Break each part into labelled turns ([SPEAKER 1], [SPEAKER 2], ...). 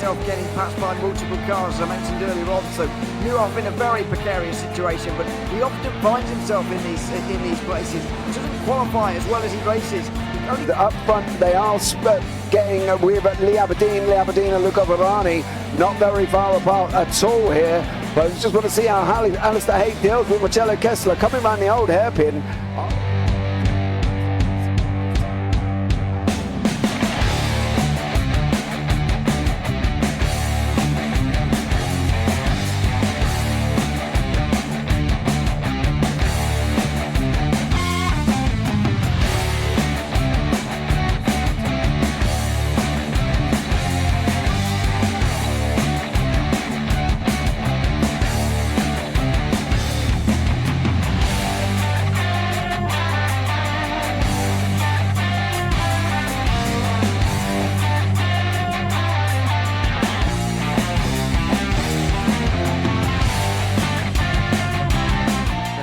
[SPEAKER 1] himself getting passed by multiple cars, as I mentioned earlier on. So Nurburgring in a very precarious situation, but he often finds himself in these places. He doesn't qualify as well as he races.
[SPEAKER 2] Up front, they are getting with Lee Aberdeen and Luca Varani, not very far apart at all here. But I just want to see how Alistair Haig deals with Marcello Kessler coming around the old hairpin.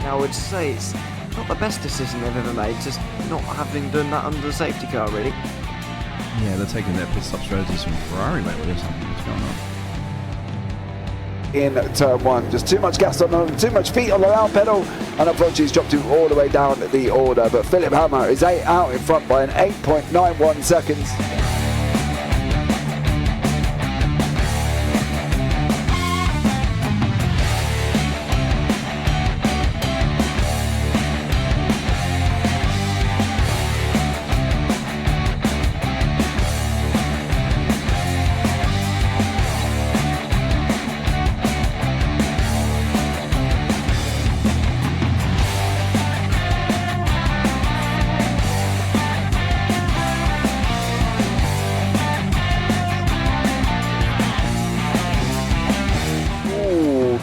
[SPEAKER 1] I would say it's not the best decision they've ever made, just not having done that under the safety car, really.
[SPEAKER 3] Yeah, they're taking their pit stop strategies from Ferrari lately or something. What's going on?
[SPEAKER 2] In turn one, just too much gas on them, too much feet on the loud pedal, and unfortunately he's dropped all the way down the order. But Philip Hammer is out in front by an 8.91 seconds.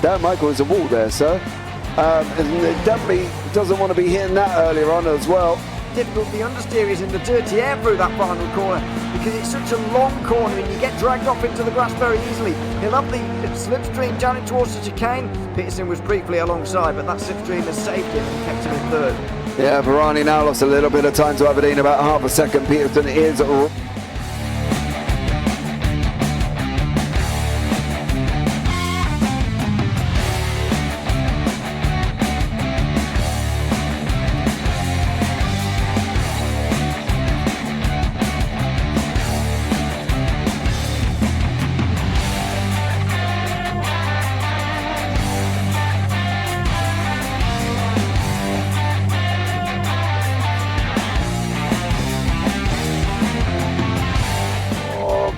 [SPEAKER 2] Dan Michael is a wall there, sir. And it definitely doesn't want to be hitting that earlier on as well.
[SPEAKER 1] Difficult, the understeer is in the dirty air through that final corner because it's such a long corner and you get dragged off into the grass very easily. He'll have the slipstream down towards the chicane. Peterson was briefly alongside, but that slipstream has saved him and kept him in third.
[SPEAKER 2] Yeah, Varani now lost a little bit of time to Aberdeen, about half a second. Peterson is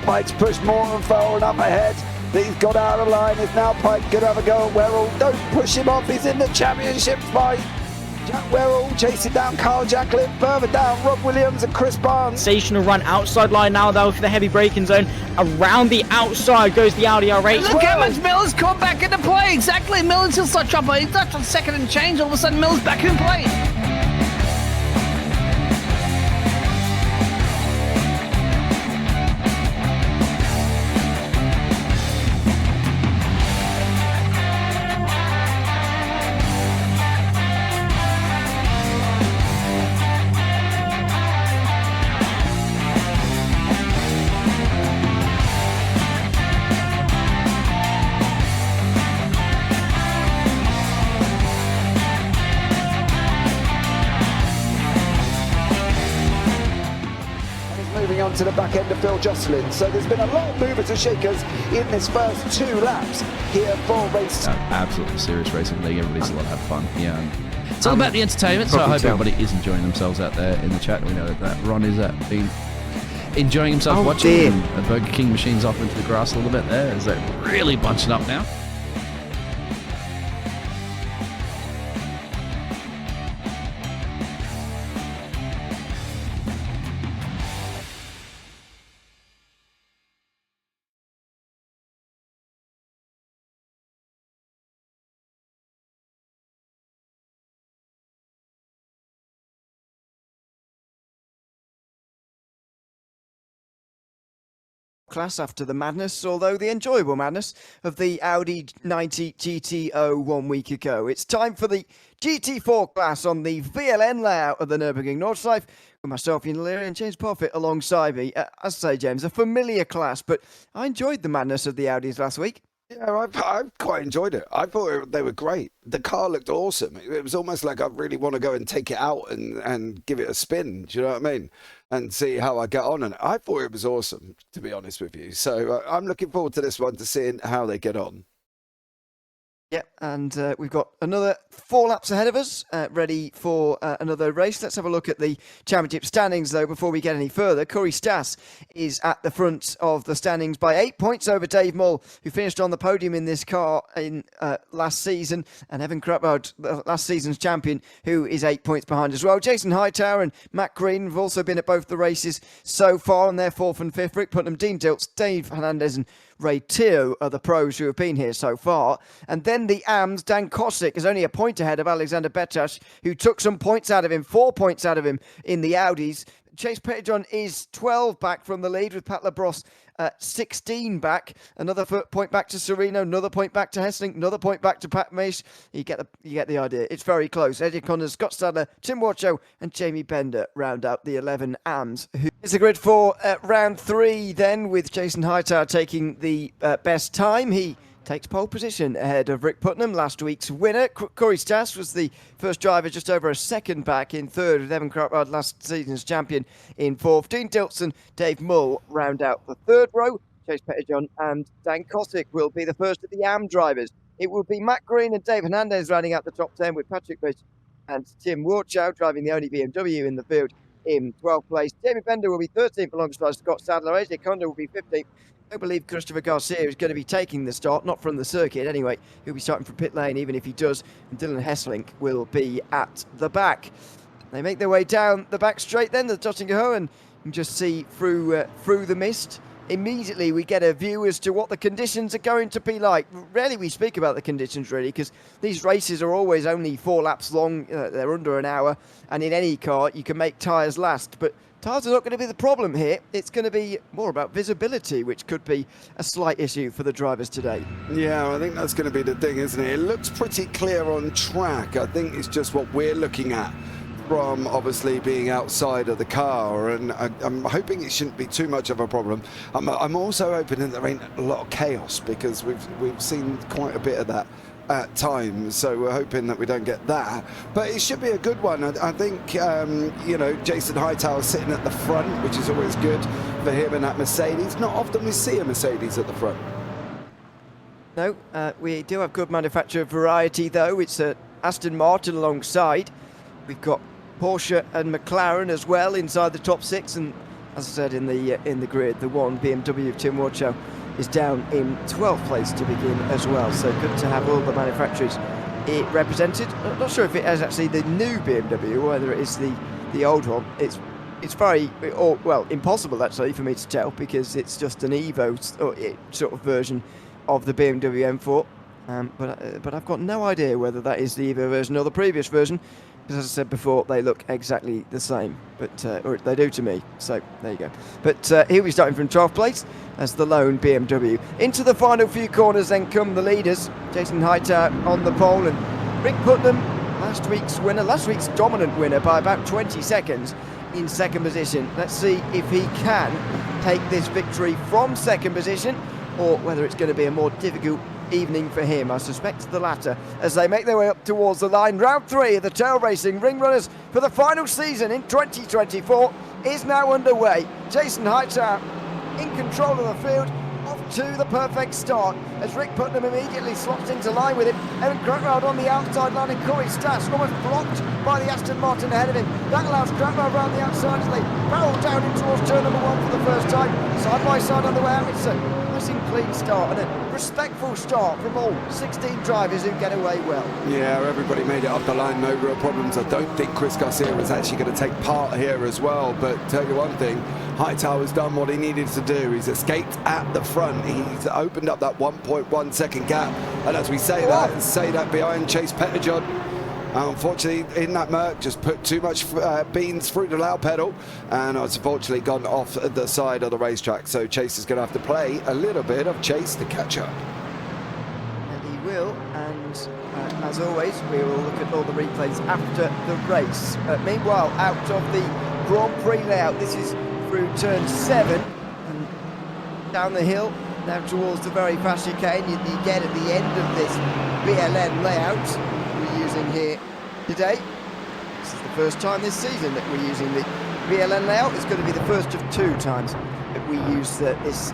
[SPEAKER 2] Pike's pushed Morton forward up ahead. He's got out of line. Is now Pike going to have a go at Werrell? Don't push him off. He's in the championship fight. Jack Werrell chasing down Carl Jacklin. Further down, Rob Williams and Chris Barnes.
[SPEAKER 4] Sensational run outside line now though for the heavy braking zone. Around the outside goes the Audi R8.
[SPEAKER 5] Look how much Miller's come back into play. Exactly. Miller's still start dropping. He's not on second and change. All of a sudden, Miller's back in play.
[SPEAKER 2] Moving on to the back end of Phil Jocelyn. So there's been a lot of movers and shakers in this first 2 laps here for race.
[SPEAKER 3] Absolutely serious racing league. Everybody's a lot of fun. Yeah, and it's all about the entertainment. So I hope everybody is enjoying themselves out there in the chat. We know that Ron is been enjoying himself watching. And the Burger King machine's off into the grass a little bit there. Is that really bunching up now?
[SPEAKER 1] class after the madness, although the enjoyable madness, of the Audi 90 GTO 1 week ago. It's time for the GT4 class on the VLN layout of the Nurburgring Nordschleife, with myself, Ian Leary, and James Parfitt alongside me. As I say, James, a familiar class, but I enjoyed the madness of the Audis last week.
[SPEAKER 2] Yeah, I quite enjoyed it. I thought they were great. The car looked awesome. It was almost like I really want to go and take it out and give it a spin. Do you know what I mean? And see how I get on. And I thought it was awesome, to be honest with you. So I'm looking forward to this one, to seeing how they get on.
[SPEAKER 1] Yeah, and we've got another 4 laps ahead of us, ready for another race. Let's have a look at the championship standings, though, before we get any further. Corey Stas is at the front of the standings by 8 points over Dave Mull, who finished on the podium in this car in last season, and Evan Kruppold, last season's champion, who is 8 points behind as well. Jason Hightower and Matt Green have also been at both the races so far, and they're 4th and 5th. Rick Putnam, Dean Dilts, Dave Hernandez and Ray Teo are the pros who have been here so far. And then the AMS, Dan Kosick is only a point ahead of Alexander Betash, who took some points out of him, 4 points out of him in the Audis. Chase Pettyjohn is 12 back from the lead, with Pat Labrosse 16 back. Another point back to Sereno, another point back to Hessling, another point back to Pat Mish. You get the idea. It's very close. Eddie Connors, Scott Stadler, Tim Wacho and Jamie Bender round out the 11 AMs. Here's the grid for round 3 then, with Jason Hightower taking the best time. He takes pole position ahead of Rick Putnam, last week's winner. Corey Stas was the first driver, just over a second back in 3rd, with Evan Kruppold, last season's champion, in 4th. Dean Dilson, Dave Mull round out the 3rd row. Chase Pettyjohn and Dan Kosick will be the first of the AM drivers. It will be Matt Green and Dave Hernandez rounding out the top 10, with Patrick Mish and Tim Warchow driving the only BMW in the field in 12th place. Jamie Bender will be 13th alongside Scott Sadler. AJ Condor will be 15th. I believe Christopher Garcia is going to be taking the start, not from the circuit anyway. He'll be starting from pit lane, even if he does. And Dylan Hesslink will be at the back. They make their way down the back straight then, the Dottingerhoe, and you can just see through the mist. Immediately we get a view as to what the conditions are going to be like. Rarely we speak about the conditions, really, because these races are always only 4 laps long. They're under an hour, and in any car you can make tyres last. But tyres are not going to be the problem here. It's going to be more about visibility, which could be a slight issue for the drivers today.
[SPEAKER 2] Yeah, I think that's going to be the thing, isn't it? It looks pretty clear on track. I think it's just what we're looking at from obviously being outside of the car, and I'm hoping it shouldn't be too much of a problem. I'm also hoping that there ain't a lot of chaos, because we've seen quite a bit of that at times, so we're hoping that we don't get that, but it should be a good one. I think you know, Jason Hightower sitting at the front, which is always good for him in that Mercedes. Not often we see a Mercedes at the front.
[SPEAKER 1] No, we do have good manufacturer variety, though. It's Aston Martin alongside. We've got Porsche and McLaren as well inside the top 6, and as I said in the grid, the one BMW of Tim Warchow is down in 12th place to begin as well. So good to have all the manufacturers represented. I'm not sure if it is actually the new BMW or whether it is the old one. It's very, well, impossible actually for me to tell, because it's just an Evo sort of version of the BMW M4. But I've got no idea whether that is the Evo version or the previous version, because as I said before, they look exactly the same, but or they do to me. So there you go. But here we're starting from 12th place as the lone BMW. Into the final few corners then come the leaders. Jason Hightower on the pole, and Rick Putnam, last week's dominant winner by about 20 seconds, in 2nd position. Let's see if he can take this victory from 2nd position, or whether it's going to be a more difficult evening for him. I suspect the latter, as they make their way up towards the line. Round 3 of the Tvail Racing Ring Runners for the final season in 2024 is now underway. Jason Hightower in control of the field, off to the perfect start, as Rick Putnam immediately slots into line with him. Evan Kruppold on the outside line, and Corey Stas almost blocked by the Aston Martin ahead of him. That allows Kruppold around the outside as they barrel down in towards turn number 1 for the first time. Side by side on the way out. It's a nice and clean start, and a respectful start from all 16 drivers who get away well.
[SPEAKER 2] Yeah, everybody made it up the line, no real problems. I don't think Chris Garcia is actually going to take part here as well, but tell you one thing, Hightower's done what he needed to do. He's escaped at the front. He's opened up that 1.1 second gap, and as we say that behind Chase Pettyjohn, Unfortunately, in that Merc, just put too much beans through the loud pedal, and it's unfortunately gone off the side of the racetrack. So Chase is going to have to play a little bit of chase to catch up.
[SPEAKER 1] And he will, and as always, we will look at all the replays after the race. Meanwhile, out of the Grand Prix layout, this is through turn 7, and down the hill, now towards the very fast chicane. You get at the end of this BLN layout we're using here today. This is the first time this season that we're using the BLN layout. It's going to be the first of 2 times that we use this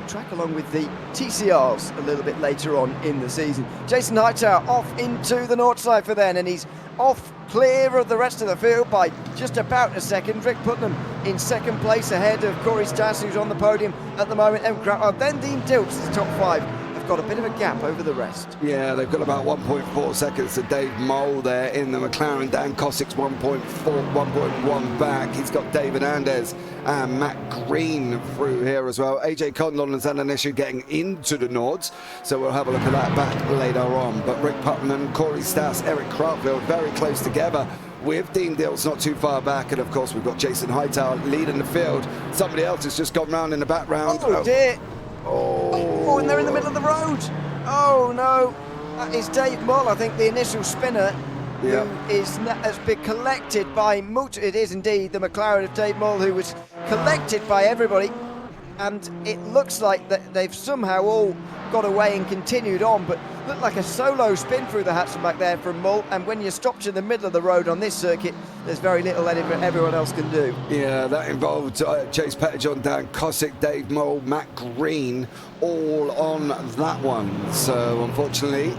[SPEAKER 1] track along with the TCRs a little bit later on in the season. Jason Hightower off into the north side for then, and he's off clear of the rest of the field by just about a second. Rick Putnam in second place ahead of Corey Stas, who's on the podium at the moment. Then Dean Dilts is top 5. Have got a bit of a gap over the rest.
[SPEAKER 2] Yeah, they've got about 1.4 seconds to Dave Mole there in the McLaren. Dan Kossik's 1.1 back. He's got David Andes and Matt Green through here as well. AJ Conlon has had an issue getting into the Nords, so we'll have a look at that back later on. But Rick Putnam, Corey Stas, Eric Craftfield very close together, with Dean Dilts not too far back, and of course we've got Jason Hightower leading the field. Somebody else has just gone round in the background.
[SPEAKER 1] Oh dear! Oh, and they're in the middle of the road. Oh no, that is Dave Mull, I think the initial spinner, who has been collected by it is indeed the McLaren of Dave Mull, who was collected by everybody, and it looks like that they've somehow all got away and continued on, but looked like a solo spin through the hatch back there from Mull, and when you're stopped in the middle of the road on this circuit, there's very little everyone else can do. Yeah, that involved Chase Pettijohn, Dan Kossick, Dave Mull, Matt Green, all on that one. So unfortunately,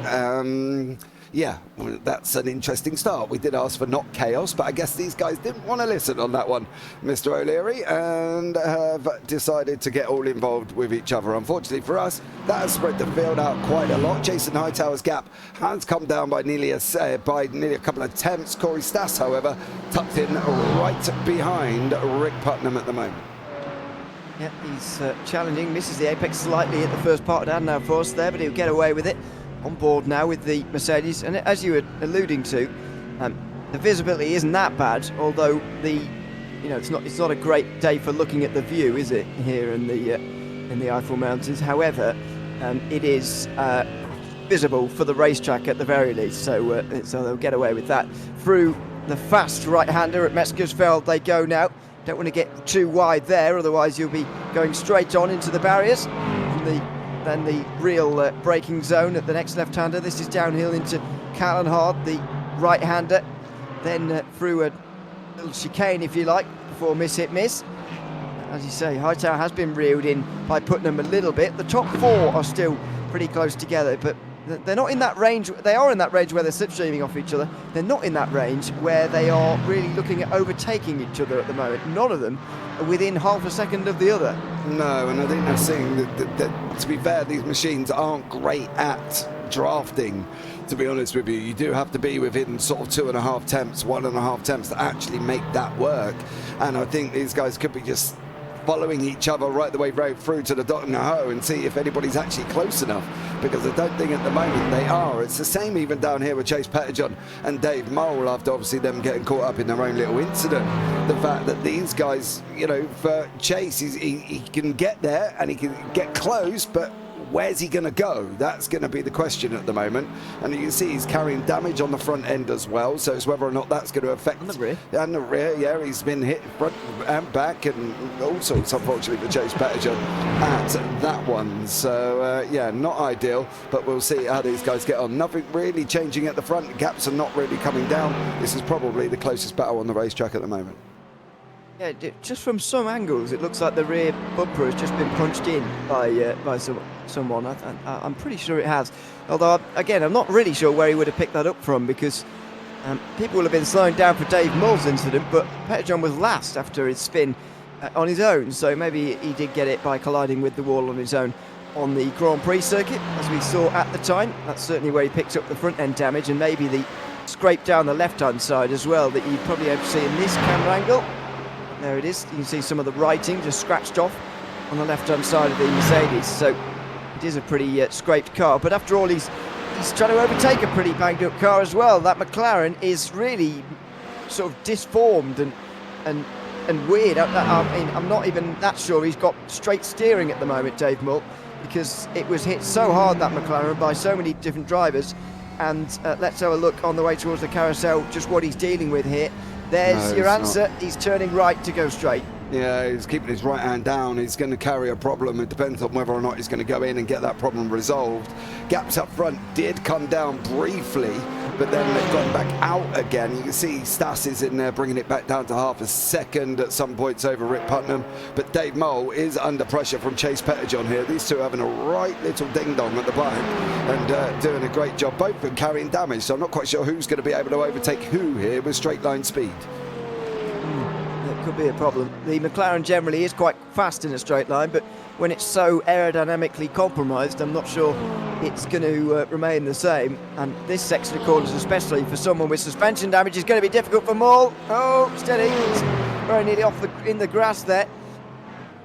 [SPEAKER 1] yeah, well, that's an interesting start. We did ask for not chaos, but I guess these guys didn't want to listen on that one, Mr. O'Leary, and have decided to get all involved with each other. Unfortunately for us, that has spread the field out quite a lot. Jason Hightower's gap has come down by nearly a couple of tenths. Corey Stas, however, tucked in right behind Rick Putnam at the moment. Yeah, he's challenging, misses the apex slightly at the first part of Adnan Force there, but he'll get away with it. On board now with the Mercedes, and as you were alluding to, the visibility isn't that bad, although it's not a great day for looking at the view, is it, here in the Eifel Mountains? However, it is visible for the racetrack at the very least, so they'll get away with that. Through the fast right-hander at Metzgersfeld they go now. Don't want to get too wide there, otherwise you'll be going straight on into the barriers. Then the real braking zone at the next left-hander. This is downhill into Callanhard, the right-hander. Then through a little chicane, if you like, before miss. As you say, Hightower has been reeled in by Putnam a little bit. The top 4 are still pretty close together, but they're not in that range. They are in that range where they're slipstreaming off each other. They're not in that range where they are really looking at overtaking each other at the moment. None of them are within half a second of the other. No, and I think they're seeing that, to be fair, these machines aren't great at drafting, to be honest with you. You do have to be within sort of 2.5 temps, 1.5 temps to actually make that work. And I think these guys could be just following each other right the way through to the dot and the hoe and see if anybody's actually close enough, because I don't think at the moment they are. It's the same even down here with Chase Pettijohn and Dave Mole, after obviously them getting caught up in their own little incident. The fact that these guys, for Chase, he can get there and he can get close, but where's he going to go? That's going to be the question at the moment. And you can see he's carrying damage on the front end as well, so it's whether or not that's going to affect... And the rear. And the rear, yeah, he's been hit front and back, and all sorts, unfortunately, for Chase Pettijohn at that one. So, yeah, not ideal, but we'll see how these guys get on. Nothing really changing at the front. The gaps are not really coming down. This is probably the closest battle on the racetrack at the moment. Yeah, just from some angles, it looks like the rear bumper has just been punched in by someone. I'm pretty sure it has. Although, again, I'm not really sure where he would have picked that up from, because people will have been slowing down for Dave Mull's incident, but Pettijohn was last after his spin on his own, so maybe he did get it by colliding with the wall on his own on the Grand Prix circuit, as we saw at the time. That's certainly where he picked up the front end damage, and maybe the scrape down the left-hand side as well that you probably have to see in this camera angle. There it is. You can see some of the writing just scratched off on the left-hand side of the Mercedes. So it is a pretty scraped car. But after all, he's he's trying to overtake a pretty banged up car as well. That McLaren is really sort of disformed and weird. I mean, I'm not even that sure he's got straight steering at the moment, Dave Mull, because it was hit so hard, that McLaren, by so many different drivers. And let's have a look on the way towards the carousel, just what he's dealing with here. There's your answer. He's turning right to go straight.
[SPEAKER 2] Yeah, he's keeping his right hand down. He's going to carry a problem. It depends on whether or not he's going to go in and get that problem resolved. Gaps up front did come down briefly, but then they've gone back out again. You can see Stas is in there, bringing it back down to half a second at some points over Rick Putnam. But Dave Mole is under pressure from Chase Pettijohn here. These two having a right little ding-dong at the back and doing a great job. Both of them carrying damage, so I'm not quite sure who's going to be able to overtake who here with straight-line speed.
[SPEAKER 1] Could be a problem. The McLaren generally is quite fast in a straight line, but when it's so aerodynamically compromised, I'm not sure it's going to remain the same. And this section of corners, especially for someone with suspension damage, is going to be difficult for Mull. Oh, steady. He's very nearly off in the grass there.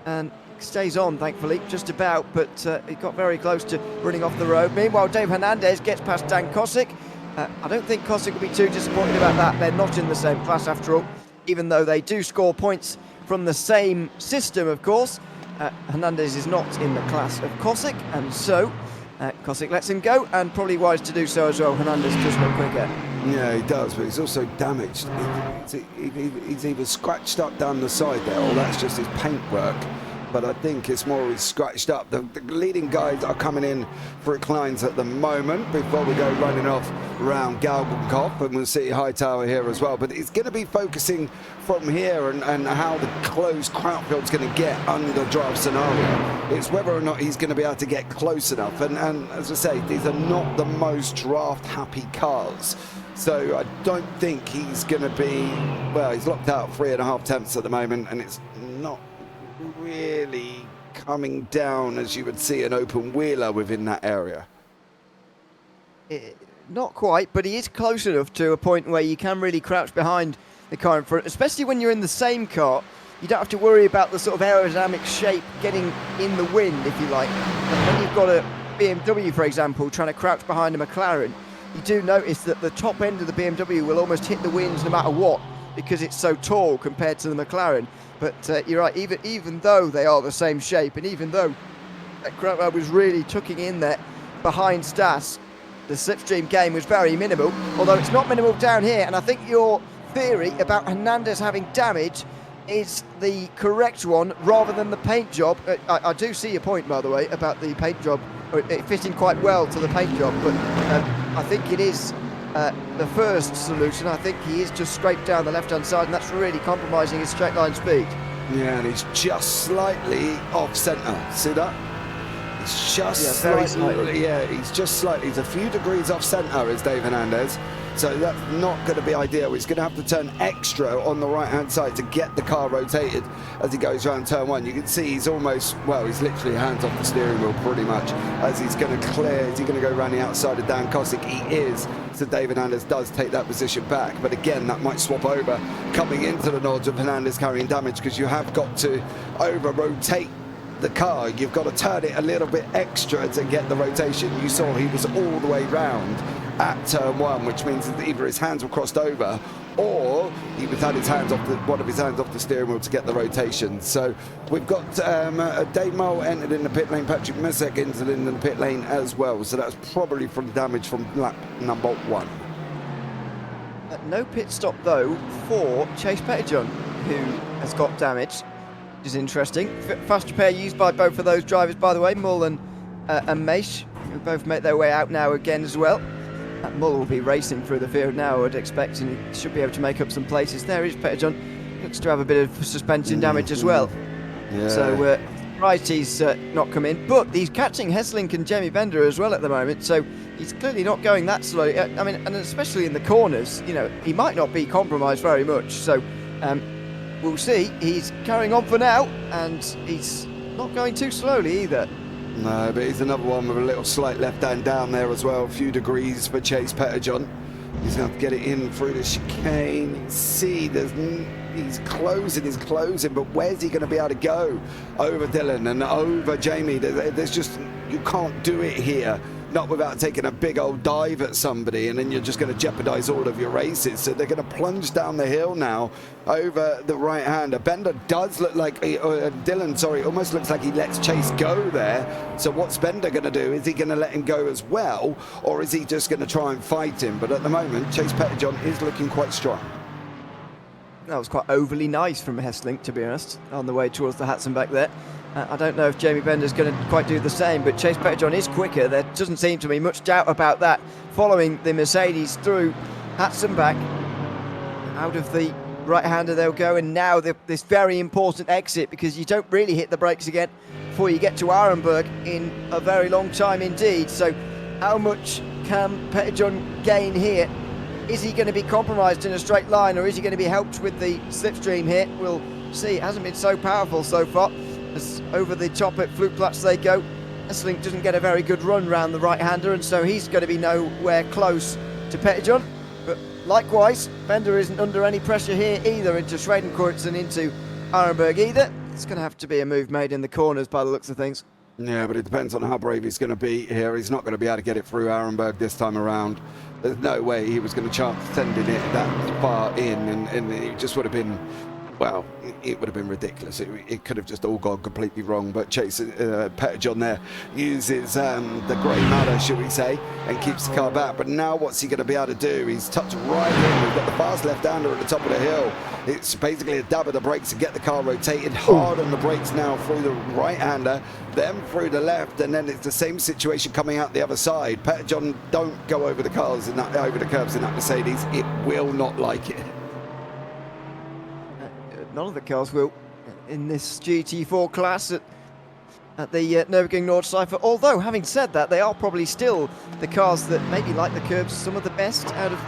[SPEAKER 1] And stays on, thankfully, just about, but he got very close to running off the road. Meanwhile, Dave Hernandez gets past Dan Kosick. I don't think Kosick will be too disappointed about that. They're not in the same class after all, even though they do score points from the same system, of course. Hernandez is not in the class of Kosick, and so Kosick lets him go, and probably wise to do so as well. Hernandez does look quicker.
[SPEAKER 2] Yeah, he does, but he's also damaged. He's either scratched up down the side there, or that's just his paintwork. But I think it's more he's scratched up. The leading guys are coming in for reclines at the moment before we go running off around Galgenkopf, and we'll see Hightower here as well. But it's going to be focusing from here and how the close Krautfeld's going to get under draft scenario. It's whether or not he's going to be able to get close enough. And as I say, these are not the most draft-happy cars. So I don't think he's going to be, well, he's locked out 3.5 tenths at the moment, and it's not really coming down as you would see an open wheeler within that area.
[SPEAKER 1] Not quite, but he is close enough to a point where you can really crouch behind the car in front, especially when you're in the same car. You don't have to worry about the sort of aerodynamic shape getting in the wind, if you like. And when you've got a BMW, for example, trying to crouch behind a McLaren, you do notice that the top end of the BMW will almost hit the winds no matter what, because it's so tall compared to the McLaren. But you're right, even though they are the same shape, and even though Krautwell was really tucking in there behind Stas, the slipstream gain was very minimal, although it's not minimal down here. And I think your theory about Hernandez having damage is the correct one, rather than the paint job. I do see your point, by the way, about the paint job, it fitting quite well to the paint job, but I think it is the first solution. I think he is just straight down the left-hand side, and that's really compromising his straight line speed.
[SPEAKER 2] Yeah, and he's just slightly off centre. See that? He's just
[SPEAKER 1] slightly.
[SPEAKER 2] Yeah, he's just slightly. He's a few degrees off centre, is Dave Hernandez. So that's not going to be ideal. He's going to have to turn extra on the right-hand side to get the car rotated as he goes around turn one. You can see he's almost, well, he's literally hands off the steering wheel pretty much as he's going to clear. Is he going to go around the outside of Dan Kosick? He is. So David Hernandez does take that position back. But again, that might swap over coming into the nods of Hernandez carrying damage, because you have got to over-rotate the car. You've got to turn it a little bit extra to get the rotation. You saw he was all the way round at turn one, which means that either his hands were crossed over or he had his hands off one of his hands off the steering wheel to get the rotation. So we've got Dave Mole entered in the pit lane, Patrick Mesek entered in the pit lane as well. So that's probably from damage from lap number one.
[SPEAKER 1] No pit stop though for Chase Pettijohn, who has got damage, which is interesting. Fast repair used by both of those drivers, by the way, Mull and Meish, who both make their way out now again as well. Mull will be racing through the field now, I would expect, and he should be able to make up some places. There is Pettijohn, looks to have a bit of suspension damage as well. Yeah. So right, he's not come in, but he's catching Hesselink and Jamie Bender as well at the moment, so he's clearly not going that slowly. I mean, and especially in the corners, you know, he might not be compromised very much, so we'll see. He's carrying on for now, and he's not going too slowly either.
[SPEAKER 2] No, but he's another one with a little slight left hand down there as well. A few degrees for Chase Pettijohn. He's going to have to get it in through the chicane. See, he's closing, but where's he going to be able to go? Over Dylan and over Jamie. There's just, you can't do it here not without taking a big old dive at somebody, and then you're just going to jeopardize all of your races. So they're going to plunge down the hill now over the right-hander. Bender does look like, Dylan, sorry, almost looks like he lets Chase go there. So what's Bender going to do? Is he going to let him go as well, or is he just going to try and fight him? But at the moment, Chase Pettijohn is looking quite strong.
[SPEAKER 1] That was quite overly nice from Hesselink, to be honest, on the way towards the Hatson back there. I don't know if Jamie Bender's going to quite do the same, but Chase Pettijohn is quicker. There doesn't seem to be much doubt about that. Following the Mercedes through Hatson back, out of the right-hander they'll go, and now this very important exit, because you don't really hit the brakes again before you get to Arenberg in a very long time indeed. So how much can Pettijohn gain here? Is he going to be compromised in a straight line, or is he going to be helped with the slipstream here? We'll see. It hasn't been so powerful so far. As over the top at Flugplatz they go. Hesselink doesn't get a very good run round the right-hander, and so he's going to be nowhere close to Pettijohn. But likewise, Bender isn't under any pressure here either into Schwedenkreuz and into Arenberg either. It's going to have to be a move made in the corners by the looks of things.
[SPEAKER 2] Yeah, but it depends on how brave he's going to be here. He's not going to be able to get it through Arenberg this time around. There's no way he was going to chance sending it that far in, and it just would have been, well, it would have been ridiculous. It could have just all gone completely wrong. But Chase Pettijohn there uses the grey matter, shall we say, and keeps the car back. But now what's he going to be able to do? He's tucked right in. We've got the fast left-hander at the top of the hill. It's basically a dab of the brakes to get the car rotated hard on the brakes now through the right-hander, then through the left, and then it's the same situation coming out the other side. Pettijohn, don't go over the cars in that, over the curbs in that Mercedes. It will not like it.
[SPEAKER 1] None of the cars will in this GT4 class at the Nürburgring Nordschleife. Although, having said that, they are probably still the cars that maybe like the curbs some of the best out of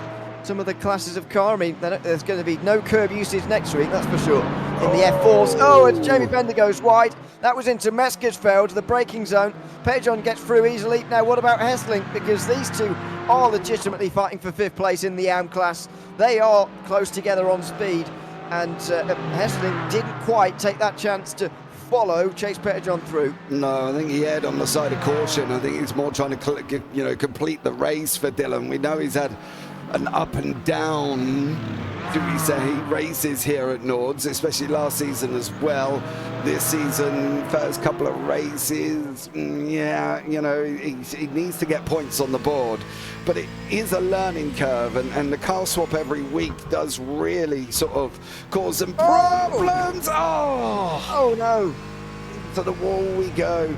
[SPEAKER 1] some of the classes of car. I mean, there's going to be no curb usage next week, that's for sure. In the F4s. Oh, and Jamie Bender goes wide. That was into Meskersfeld, the braking zone. Pettijohn gets through easily. Now, what about Hesselink? Because these two are legitimately fighting for 5th place in the AM class. They are close together on speed. And Hesselink didn't quite take that chance to follow Chase Pettijohn through.
[SPEAKER 2] No, I think he erred on the side of caution. I think he's more trying to complete the race for Dylan. We know he's had an up and down, do we say, races here at Nords, especially last season as well. This season, first couple of races, yeah, you know, he needs to get points on the board. But it is a learning curve, and the car swap every week does really sort of cause some problems. Oh no. To the wall we go.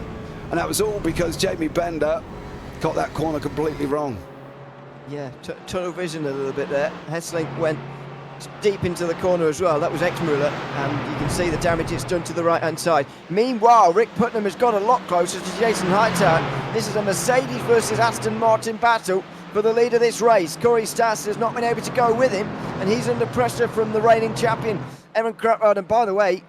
[SPEAKER 2] And that was all because Jamie Bender got that corner completely wrong.
[SPEAKER 1] Yeah, tunnel vision a little bit there. Hesselink went deep into the corner as well. That was Exmuller, and you can see the damage it's done to the right-hand side. Meanwhile, Rick Putnam has got a lot closer to Jason Hightower. This is a Mercedes versus Aston Martin battle for the lead of this race. Corey Stas has not been able to go with him, and he's under pressure from the reigning champion, Ewan Kruppwald. And by the way,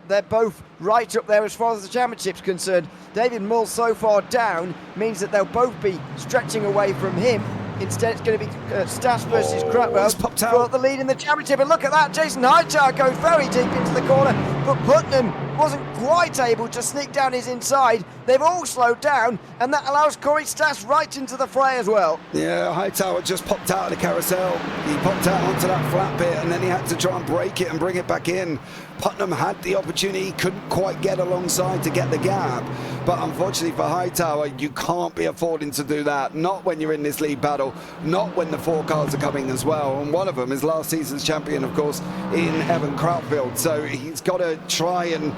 [SPEAKER 1] they're both right up there as far as the championship's concerned. David Mull so far down means that they'll both be stretching away from him. Instead, it's going to be Stas versus Kruppwald for the lead in the championship. And look at that, Jason Hightower goes very deep into the corner, but Putnam wasn't quite able to sneak down his inside. They've all slowed down, and that allows Corey Stas right into the fray as well.
[SPEAKER 2] Yeah, Hightower just popped out of the carousel. He popped out onto that flat bit, and then he had to try and break it and bring it back in. Putnam had the opportunity, couldn't quite get alongside to get the gap. But unfortunately for Hightower, you can't be affording to do that. Not when you're in this lead battle, not when the 4 cars are coming as well. And one of them is last season's champion, of course, in Evan Krautfeld. So he's got to try and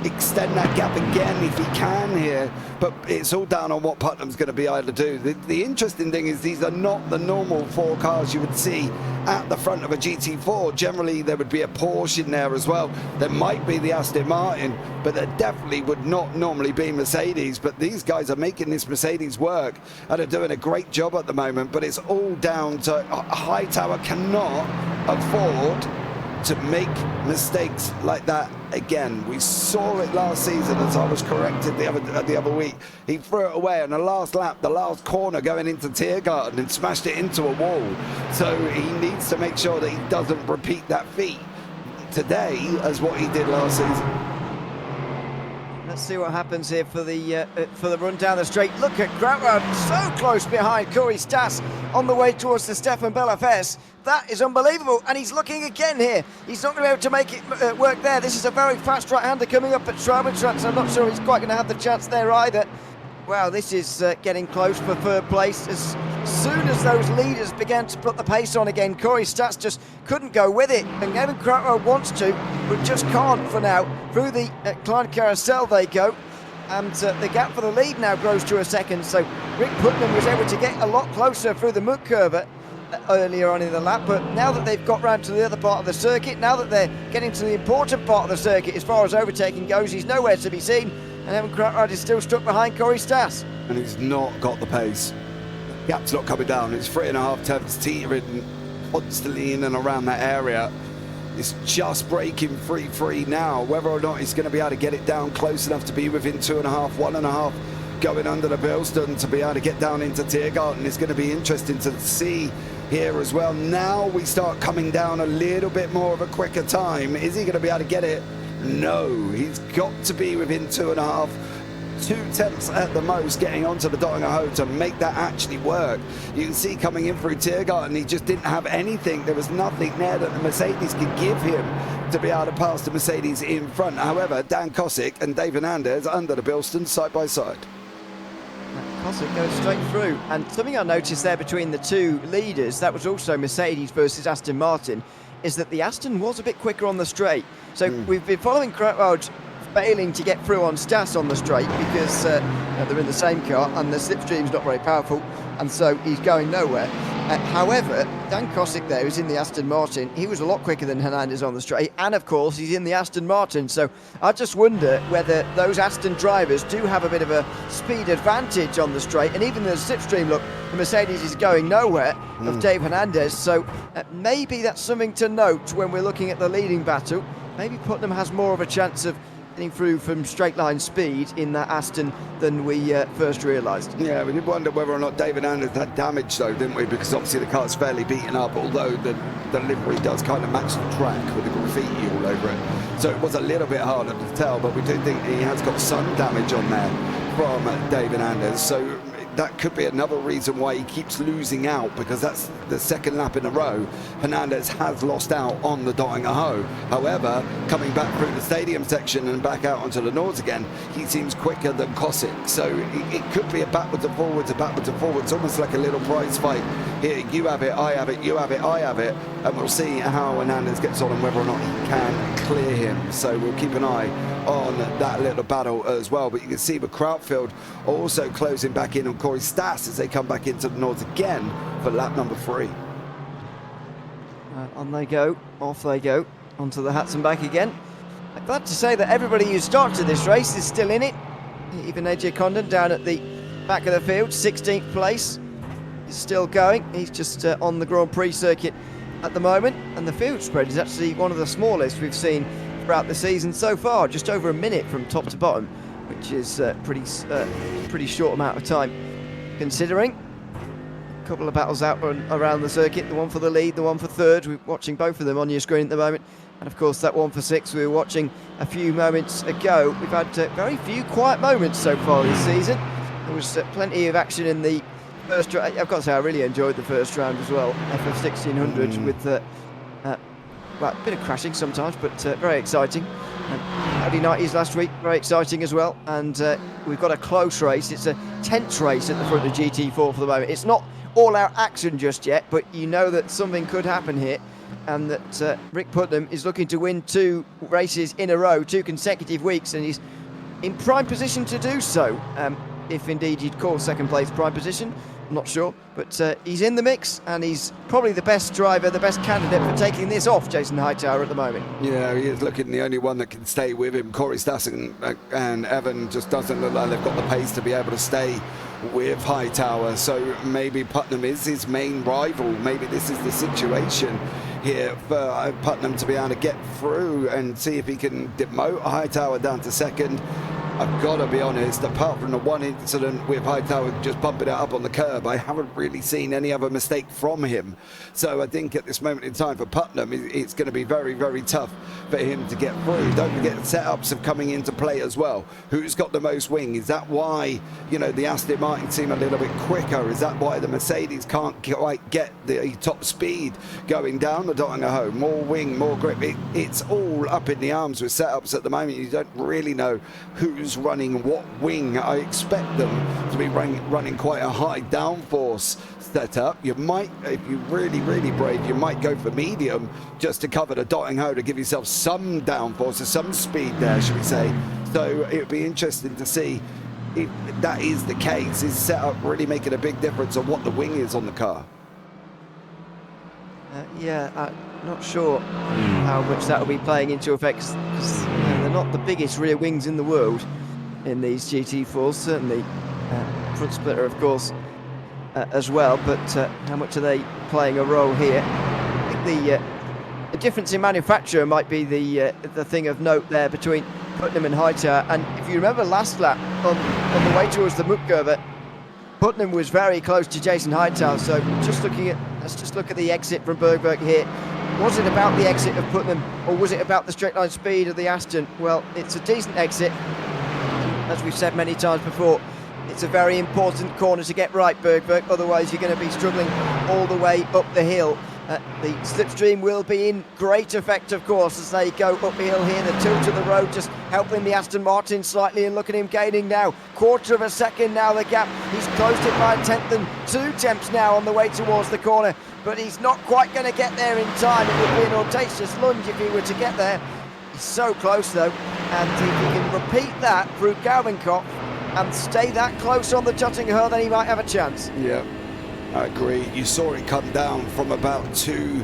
[SPEAKER 2] extend that gap again if he can here. But it's all down on what Putnam's going to be able to do. The interesting thing is these are not the normal 4 cars you would see at the front of a GT4. Generally, there would be a Porsche in there as well. There might be the Aston Martin, but there definitely would not normally be Mercedes. But these guys are making this Mercedes work and are doing a great job at the moment. But it's all down to Hightower cannot afford to make mistakes like that again. We saw it last season, as I was corrected the other week. He threw it away on the last lap, the last corner going into Tiergarten, and smashed it into a wall. So he needs to make sure that he doesn't repeat that feat today as what he did last season.
[SPEAKER 1] Let's see what happens here for the run down the straight. Look at Krautwald, so close behind Corey Stas on the way towards the Stefan Bellafes. That is unbelievable, and he's looking again here. He's not going to be able to make it work there. This is a very fast right-hander coming up at Schraubentratz. I'm not sure he's quite going to have the chance there either. Wow, this is getting close for third place. As soon as those leaders began to put the pace on again, Corey Stats just couldn't go with it. And Evan Krautwald wants to, but just can't for now. Through the Klein Carousel they go. And the gap for the lead now grows to a second. So Rick Putnam was able to get a lot closer through the mud curve earlier on in the lap. But now that they've got round to the other part of the circuit, now that they're getting to the important part of the circuit as far as overtaking goes, he's nowhere to be seen. And Evan Krautwald is still stuck behind Corey Stas.
[SPEAKER 2] And he's not got the pace. Gap's not coming down. It's 3.5 tenths teetering constantly in and around that area. It's just breaking 3.3 now. Whether or not he's going to be able to get it down close enough to be within 2.5, 1.5, going under the Bilston to be able to get down into Tiergarten is going to be interesting to see here as well. Now we start coming down a little bit more of a quicker time. Is he going to be able to get it? No, he's got to be within 2.5, 2 tenths at the most, getting onto the Dottinger to make that actually work. You can see coming in through Tiergarten, he just didn't have anything. There was nothing there that the Mercedes could give him to be able to pass the Mercedes in front. However, Dan Kosick and Dave Hernandez under the Bilston side by side.
[SPEAKER 1] Kosick goes straight through, and something I noticed there between the two leaders, that was also Mercedes versus Aston Martin, is that the Aston was a bit quicker on the straight. So we've been following Krautwald failing to get through on Stas on the straight because they're in the same car and the slipstream's not very powerful, and so he's going nowhere. However, Dan Kosick there, who's in the Aston Martin, he was a lot quicker than Hernandez on the straight, and of course he's in the Aston Martin, so I just wonder whether those Aston drivers do have a bit of a speed advantage on the straight, and even the slipstream, look, the Mercedes is going nowhere of Dave Hernandez, so maybe that's something to note when we're looking at the leading battle. Maybe Putnam has more of a chance of getting through from straight line speed in that Aston than we first realised.
[SPEAKER 2] Yeah, we did wonder whether or not David Anders had damage though, didn't we? Because obviously the car's fairly beaten up, although the livery does kind of match the track with the graffiti all over it. So it was a little bit harder to tell, but we do think he has got some damage on there from David Anders. So that could be another reason why he keeps losing out, because that's the second lap in a row Hernandez has lost out on the Dottinger. However, coming back through the stadium section and back out onto the Nords again, he seems quicker than Kosick. So it could be a backwards and forwards, almost like a little prize fight. Here, you have it, I have it, you have it, I have it, and we'll see how Hernandez gets on and whether or not he can clear him. So we'll keep an eye on that little battle as well. But you can see the Krautfield also closing back in on Corey Stas as they come back into the Nords again for lap number 3.
[SPEAKER 1] On they go, off they go, onto the Hudson back again. I'm glad to say that everybody who started this race is still in it. Even AJ Condon down at the back of the field, 16th place. He's still going. He's just on the Grand Prix circuit at the moment. And the field spread is actually one of the smallest we've seen throughout the season so far, just over a minute from top to bottom, which is pretty short amount of time considering. A couple of battles out around the circuit, the one for the lead, the one for third. We're watching both of them on your screen at the moment, and of course that one for 6th we were watching a few moments ago. We've had very few quiet moments so far this season. There was plenty of action in the first round. I've got to say I really enjoyed the first round as well, FF1600 with well, a bit of crashing sometimes, but very exciting. Audi 90s last week, very exciting as well. And we've got a close race. It's a tense race at the front of GT4 for the moment. It's not all-out action just yet, but you know that something could happen here, and that Rick Putnam is looking to win 2 races in a row, 2 consecutive weeks, and he's in prime position to do so. If indeed you'd call second place prime position, I'm not sure, but he's in the mix, and he's probably the best driver, the best candidate for taking this off Jason Hightower at the moment.
[SPEAKER 2] Yeah, he is looking the only one that can stay with him. Corey Stas and Evan just doesn't look like they've got the pace to be able to stay with Hightower, so maybe Putnam is his main rival. Maybe this is the situation here for Putnam to be able to get through and see if he can demote Hightower down to second. I've got to be honest, apart from the one incident with Hightower just bumping it up on the curb, I haven't really seen any other mistake from him. So I think at this moment in time for Putnam, it's going to be very, very tough for him to get through. Don't forget the setups are coming into play as well. Who's got the most wing? Is that why, you know, the Aston Martin seem a little bit quicker? Is that why the Mercedes can't quite get the top speed going down the Nottingham? More wing, more grip. It's all up in the arms with setups at the moment. You don't really know who's running what wing. I expect them to be running quite a high downforce setup. You might, if you're really, really brave, you might go for medium just to cover the Nottingham to give yourself some downforce or some speed there, should we say. So it would be interesting to see if that is the case. Is setup really making a big difference on what the wing is on the car?
[SPEAKER 1] Yeah, not sure how much that will be playing into effect, because they're not the biggest rear wings in the world in these GT4s. Certainly front splitter, of course, as well, but how much are they playing a role here? I think the difference in manufacturer might be the thing of note there between Putnam and Hightower. And if you remember last lap on the way towards the Muckgerber, Putnam was very close to Jason Hightower. So let's just look at the exit from Bergberg here. Was it about the exit of Putnam, or was it about the straight line speed of the Aston? Well, it's a decent exit. As we've said many times before, it's a very important corner to get right, Bergberg, otherwise you're going to be struggling all the way up the hill. The slipstream will be in great effect, of course, as they go up the hill here. The tilt of the road just helping the Aston Martin slightly, and look at him gaining now. Quarter of a second now, the gap. He's closed it by a tenth and 2 tenths now on the way towards the corner, but he's not quite going to get there in time. It would be an audacious lunge if he were to get there. He's so close, though, and if he can repeat that through Galvenkopf and stay that close on the Nottingham, then he might have a chance.
[SPEAKER 2] Yeah, I agree. You saw it come down from about two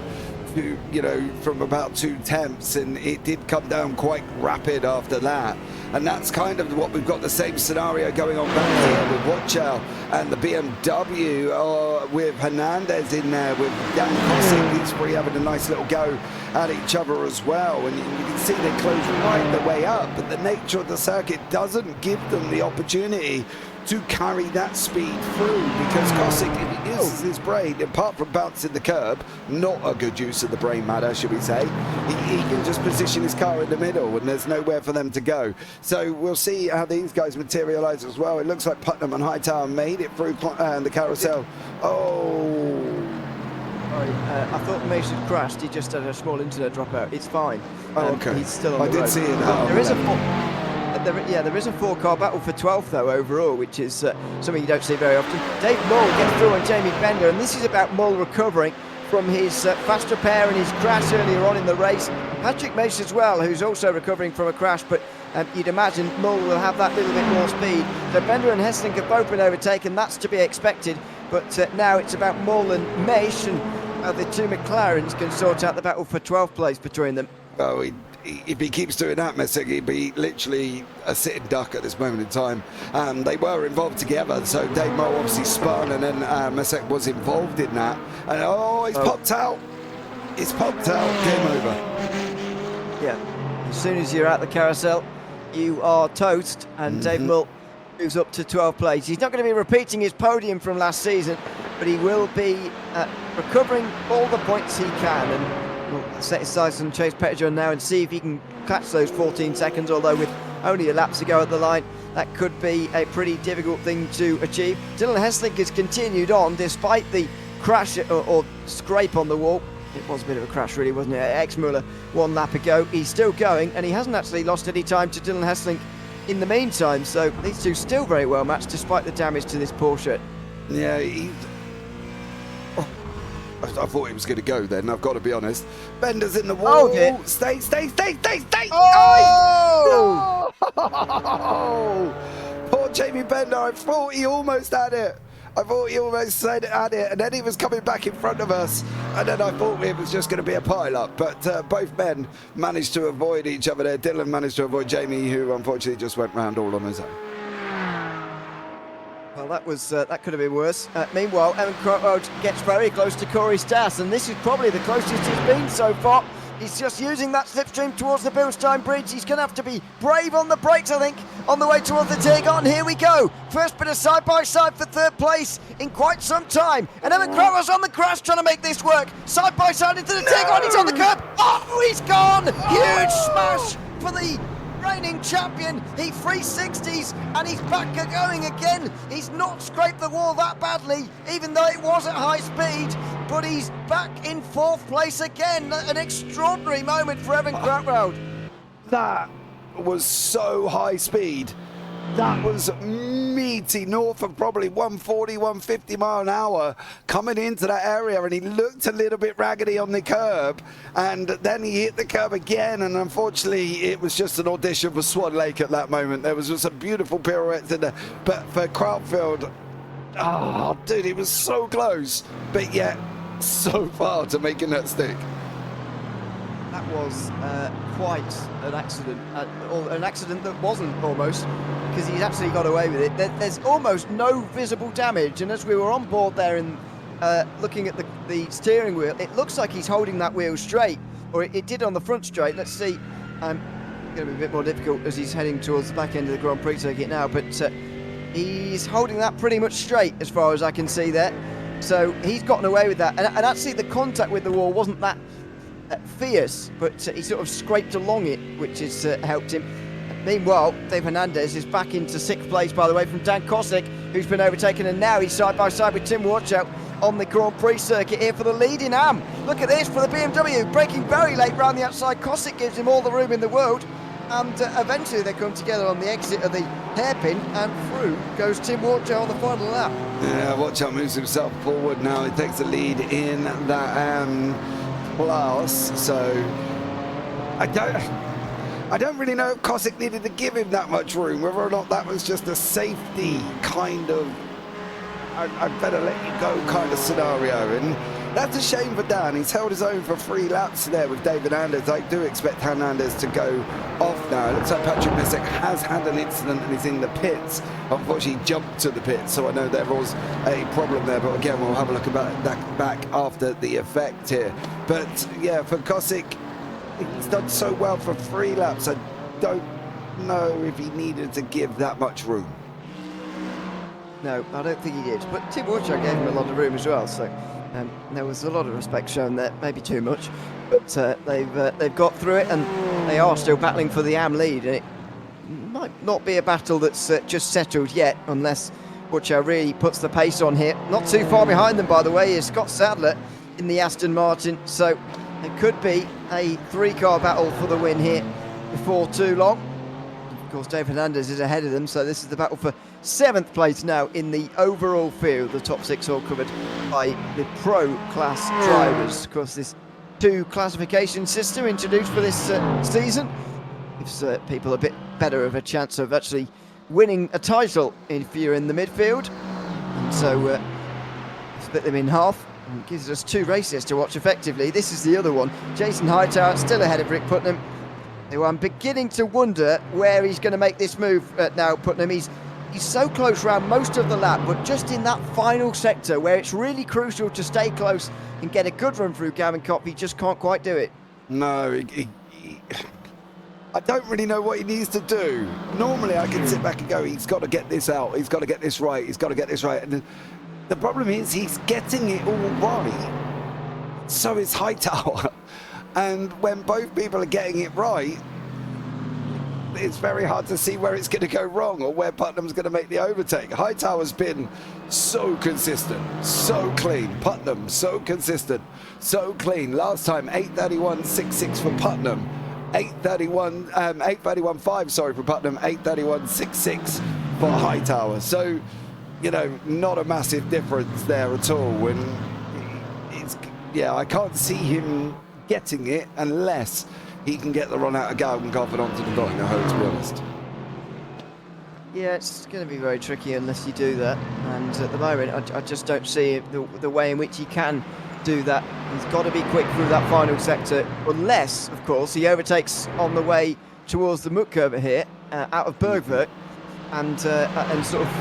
[SPEAKER 2] tenths, and it did come down quite rapid after that. And that's kind of what we've got, the same scenario going on back here with Watchow and the BMW with Hernandez in there, with Dan Kosick. These three having a nice little go at each other as well. And you can see they close right the way up, but the nature of the circuit doesn't give them the opportunity to carry that speed through, because Kosick, if he uses his brain, apart from bouncing the curb, not a good use of the brain matter, should we say, he can just position his car in the middle and there's nowhere for them to go. So we'll see how these guys materialise as well. It looks like Putnam and Hightower made it through the carousel. Oh!
[SPEAKER 1] Sorry, I thought Mason crashed. He just had a small internet dropout. It's fine.
[SPEAKER 2] Oh, okay.
[SPEAKER 1] He's still on the road.
[SPEAKER 2] I did see it now.
[SPEAKER 1] There is a 4-car battle for 12th though overall, which is something you don't see very often. Dave Mull gets through on Jamie Bender, and this is about Mull recovering from his fast repair and his crash earlier on in the race. Patrick Mace as well, who's also recovering from a crash, but you'd imagine Mull will have that little bit more speed. So Bender and Hessling have both been overtaken, that's to be expected, but now it's about Mull and Mace, and the two McLarens can sort out the battle for 12th place between them.
[SPEAKER 2] Oh, if he keeps doing that, Messick, he'd be literally a sitting duck at this moment in time. They were involved together, so Dave Moe obviously spun, and then Messick was involved in that. And he's popped out. He's popped out. Game over.
[SPEAKER 1] Yeah, as soon as you're at the carousel, you are toast, and Dave Mull moves up to 12th place. He's not going to be repeating his podium from last season, but he will be recovering all the points he can, and we'll set his sights on Chase Pettigrew now and see if he can catch those 14 seconds, although with only a lap to go at the line, that could be a pretty difficult thing to achieve. Dylan Hessling has continued on despite the crash or scrape on the wall. It was a bit of a crash really, wasn't it? Ex-Muller 1 lap ago. He's still going, and he hasn't actually lost any time to Dylan Hessling in the meantime, so these two still very well matched despite the damage to this Porsche.
[SPEAKER 2] Yeah, I thought he was going to go then, I've got to be honest. Bender's in the wall.
[SPEAKER 1] Oh,
[SPEAKER 2] Stay.
[SPEAKER 1] Oh!
[SPEAKER 2] Oh! Poor Jamie Bender, I thought he almost had it. And then he was coming back in front of us, and then I thought it was just going to be a pile-up. But both men managed to avoid each other there. Dylan managed to avoid Jamie, who unfortunately just went round all on his own.
[SPEAKER 1] Well, that could have been worse. Meanwhile, Evan Crowell gets very close to Corey Stas, and this is probably the closest he's been so far He's just using that slipstream towards the Bilstein Bridge. He's going to have to be brave on the brakes, I think, on the way towards the Tegon. Here we go. First bit of side-by-side for third place in quite some time. And Evan Crowell's on the grass trying to make this work. Side-by-side into the Tegon. He's on the curb. Oh, he's gone. Huge smash for the reigning champion. He 360s and he's back going again. He's not scraped the wall that badly, even though it was at high speed, but he's back in fourth place again. An extraordinary moment for Evan Crowell.
[SPEAKER 2] That was so high speed. That was meaty, north of probably 140, 150 mile an hour coming into that area, and he looked a little bit raggedy on the curb, and then he hit the curb again, and unfortunately it was just an audition for Swan Lake at that moment. There was just a beautiful pirouette in there, but for Crautfield, oh dude, it was so close, but yet so far to making that stick.
[SPEAKER 1] That was quite an accident, or an accident that wasn't almost, because he's actually got away with it. There's almost no visible damage, and as we were on board there and looking at the steering wheel, it looks like he's holding that wheel straight, or it did on the front straight. Let's see. Going to be a bit more difficult as he's heading towards the back end of the Grand Prix circuit now, but he's holding that pretty much straight as far as I can see there. So he's gotten away with that, and actually the contact with the wall wasn't that fierce, but he sort of scraped along it, which has helped him. Meanwhile, Dave Hernandez is back into sixth place, by the way, from Dan Kosick, who's been overtaken, and now he's side by side with Tim Watchout on the Grand Prix circuit here for the lead in AM. Look at this for the BMW, braking very late round the outside. Kosick gives him all the room in the world, and eventually they come together on the exit of the hairpin, and through goes Tim Watchout on the final lap.
[SPEAKER 2] Yeah, Watchout moves himself forward now. He takes the lead in that class, so I don't really know if Kosick needed to give him that much room, whether or not that was just a safety kind of I'd better let you go kind of scenario, and that's a shame for Dan. He's held his own for 3 laps there with David Hernandez. I do expect Hernandez to go off now. It looks like Patrick Messick has had an incident and is in the pits. Unfortunately, he jumped to the pits, so I know there was a problem there, but again, we'll have a look about that back after the effect here. But yeah, for Kosick, he's done so well for 3 laps. I don't know if he needed to give that much room.
[SPEAKER 1] No, I don't think he did, but Tim Watchout gave him a lot of room as well, so there was a lot of respect shown there, maybe too much, but they've got through it, and they are still battling for the AM lead, and it might not be a battle that's just settled yet, unless Watchout really puts the pace on here. Not too far behind them, by the way, is Scott Sadler in the Aston Martin, so it could be a 3-car battle for the win here before too long. Of course, Dave Hernandez is ahead of them, so this is the battle for 7th place now in the overall field. The top 6 all covered by the pro class drivers. Of course, this 2 classification system introduced for this season gives people a bit better of a chance of actually winning a title if you're in the midfield. And so split them in half and gives us 2 races to watch effectively. This is the other one. Jason Hightower still ahead of Rick Putnam, who I'm beginning to wonder where he's going to make this move now. Putnam, he's so close around most of the lap, but just in that final sector where it's really crucial to stay close and get a good run through Gavin Kopp, he just can't quite do it.
[SPEAKER 2] No, I don't really know what he needs to do. Normally I can sit back and go, he's got to get this out, he's got to get this right, he's got to get this right. And the problem is he's getting it all right. So is Hightower. And when both people are getting it right, it's very hard to see where it's going to go wrong or where Putnam's going to make the overtake. Hightower's been so consistent, so clean. Putnam, so consistent, so clean. Last time, 8:31.66 for Putnam. 8:31.5, sorry, for Putnam. 8:31.66 for Hightower. So, you know, not a massive difference there at all. And it's, yeah, I can't see him getting it unless he can get the run out of Gavin Kopp onto the dotting the hole, to be honest.
[SPEAKER 1] Yeah, it's going to be very tricky unless you do that. And at the moment, I just don't see the way in which he can do that. He's got to be quick through that final sector, unless, of course, he overtakes on the way towards the muck curve here, out of Bergwerk, and sort of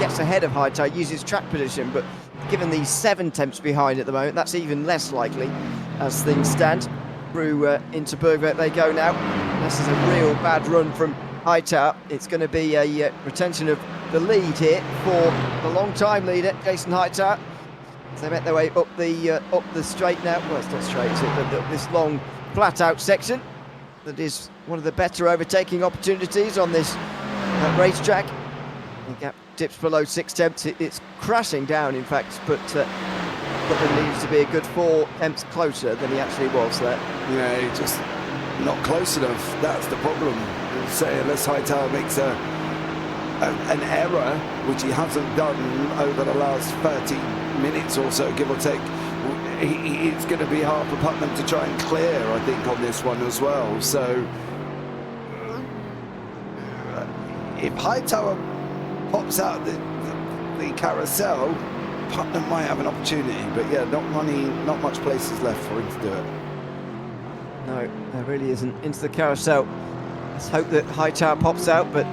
[SPEAKER 1] gets ahead of Hightower, uses track position. But given the 7 tenths behind at the moment, that's even less likely as things stand. through into Bergvik they go now. This is a real bad run from Hightower. It's going to be a retention of the lead here for the long-time leader, Jason Hightower. They make their way up the straight now. Well, it's not straight, it's this long flat-out section that is one of the better overtaking opportunities on this racetrack. The gap dips below 6/10. It's crashing down, in fact, but Putnam needs to be a good 4/10 closer than he actually was there.
[SPEAKER 2] Yeah, he just not close enough. That's the problem. Say, unless Hightower makes an error, which he hasn't done over the last 30 minutes or so, give or take, it's going to be hard for Putnam to try and clear, I think, on this one as well. So if Hightower pops out the carousel, Putnam might have an opportunity, but yeah, not much places left for him to do it.
[SPEAKER 1] No, there really isn't. Into the carousel. Let's hope that Hightower pops out, but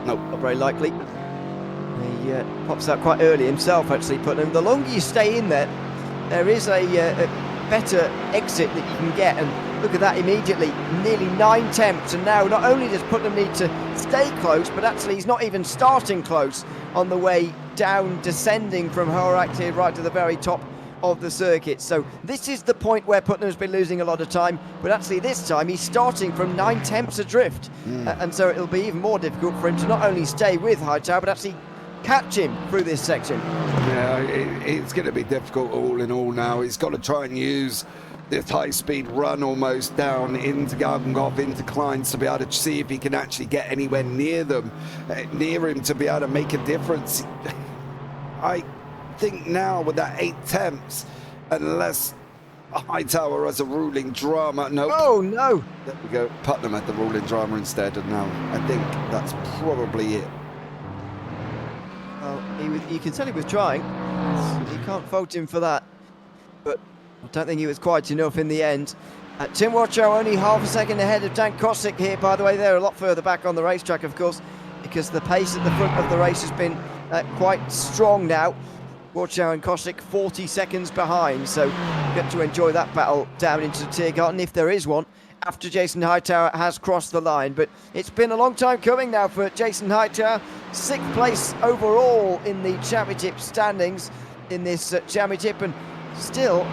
[SPEAKER 2] nope,
[SPEAKER 1] not very likely. He pops out quite early himself, actually, Putnam. The longer you stay in there, there is a better exit that you can get, and look at that immediately, nearly 9/10, and now not only does Putnam need to stay close, but actually he's not even starting close on the way down, descending from Horak here right to the very top of the circuit. So this is the point where Putnam's been losing a lot of time, but actually this time he's starting from 9/10 adrift, and so it'll be even more difficult for him to not only stay with Hightower, but actually catch him through this section.
[SPEAKER 2] Yeah, it's going to be difficult all in all now. He's got to try and use this high-speed run almost down into Gardengoff, into Kleins, to be able to see if he can actually get anywhere near them, near him, to be able to make a difference. I think now with that 8/10, unless Hightower has a ruling drama. Nope.
[SPEAKER 1] Oh, no.
[SPEAKER 2] There we go. Putnam had the ruling drama instead, and now I think that's probably it.
[SPEAKER 1] Well, you can tell he was trying. You can't fault him for that. But I don't think he was quite enough in the end. Tim Watchow only half a second ahead of Dan Kosick here, by the way. They're a lot further back on the racetrack, of course, because the pace at the front of the race has been quite strong now. Watchow and Kosick 40 seconds behind, so get to enjoy that battle down into the Tiergarten, if there is one, after Jason Hightower has crossed the line. But it's been a long time coming now for Jason Hightower. 6th place overall in the championship standings in this championship, and still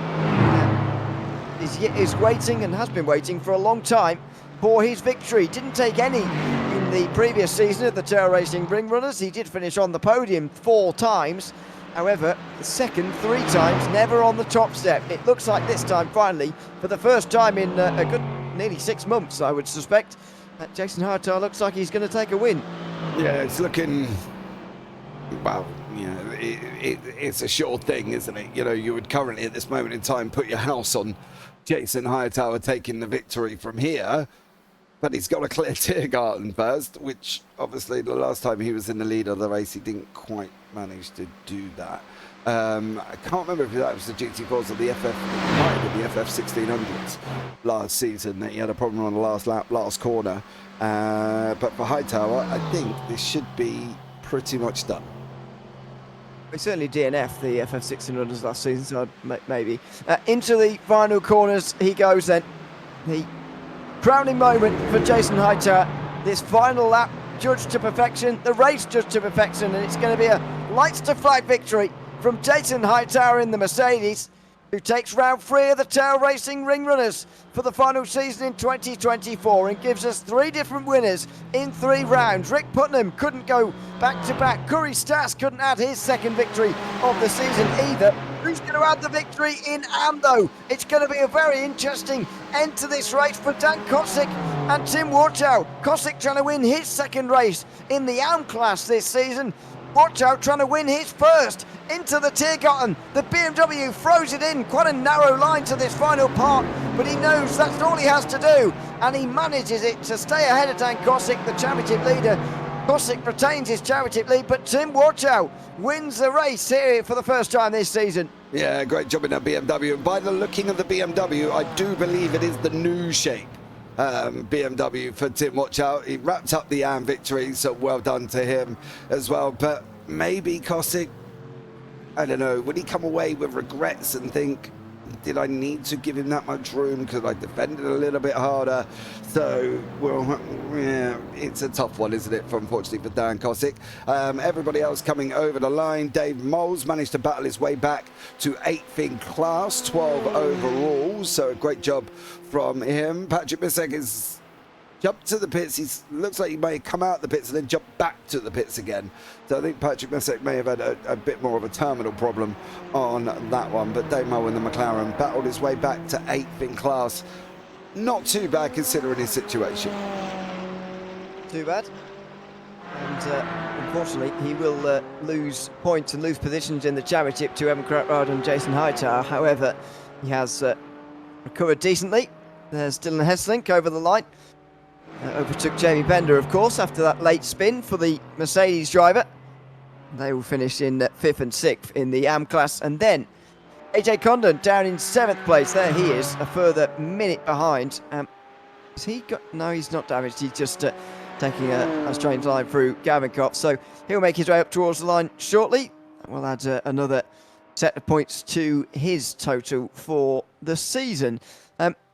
[SPEAKER 1] is waiting, and has been waiting for a long time, for his victory. Didn't take any in the previous season of the Tvail Racing Ring Runners. He did finish on the podium 4 times. However, the second 3 times, never on the top step. It looks like this time, finally, for the first time in a good nearly 6 months, I would suspect, Jason Hightower looks like he's going to take a win.
[SPEAKER 2] Yeah, it's looking, well, you know, it's a sure thing, isn't it? You know, you would currently at this moment in time put your house on Jason Hightower taking the victory from here, but he's got to clear Tiergarten first, which obviously the last time he was in the lead of the race, he didn't quite manage to do that. I can't remember if that was the GT4s or the FF, it might have been the FF 1600s last season that he had a problem on the last lap, last corner. But for Hightower, I think this should be pretty much done.
[SPEAKER 1] We certainly DNF the FF 1600s last season, so maybe. Into the final corners he goes then. The crowning moment for Jason Hightower. This final lap judged to perfection, the race judged to perfection, and it's going to be a lights to flag victory from Jason Hightower in the Mercedes, who takes round 3 of the Tvail Racing Ring Runners for the final season in 2024 and gives us 3 different winners in 3 rounds. Rick Putnam couldn't go back-to-back. Curry Stas couldn't add his second victory of the season either. Who's going to add the victory in Am, though? It's going to be a very interesting end to this race for Dan Kosick and Tim Watchow. Kosick trying to win his second race in the Am class this season. Watchow trying to win his first into the Tiergarten. The BMW throws it in, quite a narrow line to this final part, but he knows that's all he has to do, and he manages it to stay ahead of Dan Kosick, the championship leader. Kosick retains his championship lead, but Tim Watchow wins the race here for the first time this season. Yeah, great job in that BMW. And by the looking of the BMW, I do believe it is the new shape BMW for Tim Watchow. He wrapped up the Am victory, so well done to him as well. But maybe Kosick, I don't know, would he come away with regrets and think,
[SPEAKER 2] Did I need to give him that much room? Because I defended a little bit harder. So, well, yeah, it's a tough one, isn't it, unfortunately, for Dan Kosick. Everybody else coming over the line. Dave Moles managed to battle his way back to 8th in class, 12 overall. So a great job from him. Patrick Misek is jumped to the pits. He looks like he may come out the pits and then jump back to the pits again. So I think Patrick Misek may have had a bit more of a terminal problem on that one. But Dave Moe in the McLaren battled his way back to 8th in class. Not too bad considering his situation.
[SPEAKER 1] Too bad. And unfortunately, he will lose points and lose positions in the championship to Evan Crowd and Jason Hightower. However, he has recovered decently. There's Dylan Hesselink over the line. Overtook Jamie Bender, of course, after that late spin for the Mercedes driver. They will finish in 5th and 6th in the AM class. And then AJ Condon down in 7th place. There he is, a further minute behind. Has he got... No, he's not damaged. He's just taking a straight line through Gavinkov. So he'll make his way up towards the line shortly. We'll add another set of points to his total for the season.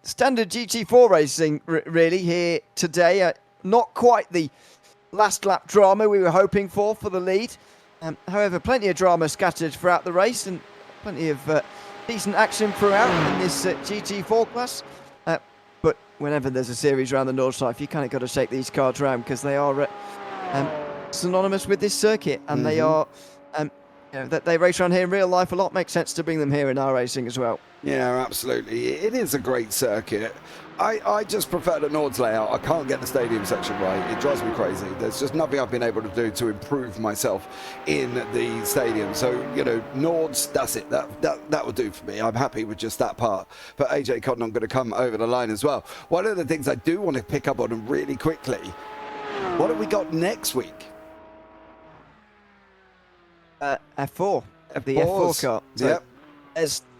[SPEAKER 1] Standard GT4 racing really here today. Not quite the last lap drama we were hoping for the lead. However, plenty of drama scattered throughout the race and plenty of decent action throughout in this GT4 class. But whenever there's a series around the North Side, you kind of got to shake these cards around because they are synonymous with this circuit, and they are that they race around here in real life a lot. Makes sense to bring them here in iRacing as well.
[SPEAKER 2] Yeah, absolutely. It is a great circuit. I just prefer the Nords layout. I can't get the stadium section right. It drives me crazy. There's just nothing I've been able to do to improve myself in the stadium. So, you know, Nords, that's it. That will do for me. I'm happy with just that part. But AJ Cotton going to come over the line as well. One of the things I do want to pick up on really quickly, what have we got next week?
[SPEAKER 1] F4. The F4 car. So
[SPEAKER 2] yep.